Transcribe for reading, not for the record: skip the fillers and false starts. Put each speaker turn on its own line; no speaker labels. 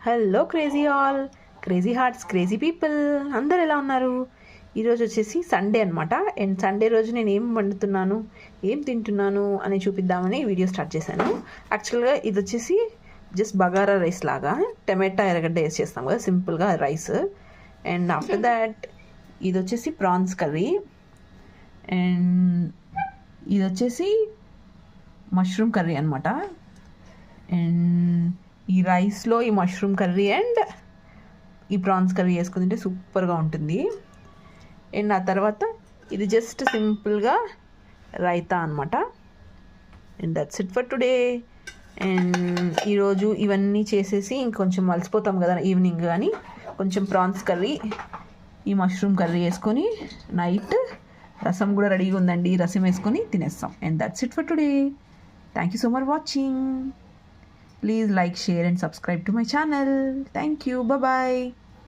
Hello crazy all, crazy hearts, crazy people అందరు ఎలా ఉన్నారు? ఈరోజు వచ్చేసి సండే అనమాట. అండ్ సండే రోజు నేను ఏం వండుతున్నాను, ఏం తింటున్నాను అని చూపిద్దామని వీడియో స్టార్ట్ చేశాను. యాక్చువల్గా ఇది వచ్చేసి జస్ట్ బగారా రైస్ లాగా, టమాటా ఎర్రగడ్డ వేసి చేస్తాం కదా సింపుల్గా రైస్. అండ్ ఆఫ్టర్ దాట్ ఇది వచ్చేసి ప్రాన్స్ కర్రీ. అండ్ ఇది వచ్చేసి మష్రూమ్ కర్రీ అనమాట. అండ్ ఈ రైస్లో ఈ మష్రూమ్ కర్రీ అండ్ ఈ ప్రాన్స్ కర్రీ వేసుకుని తింటే సూపర్గా ఉంటుంది. అండ్ ఆ తర్వాత ఇది జస్ట్ సింపుల్గా రైతా అనమాట. And that's it for today. And ఈరోజు ఇవన్నీ చేసేసి ఇంకొంచెం అలసిపోతాం కదా ఈవినింగ్, కానీ కొంచెం ప్రాన్స్ కర్రీ, ఈ మష్రూమ్ కర్రీ వేసుకొని నైట్ రసం కూడా రెడీగా ఉందండి, రసం వేసుకొని తినేస్తాం. And that's it for today. Thank you so much for watching. Please like, share and subscribe to my channel. Thank you. Bye bye.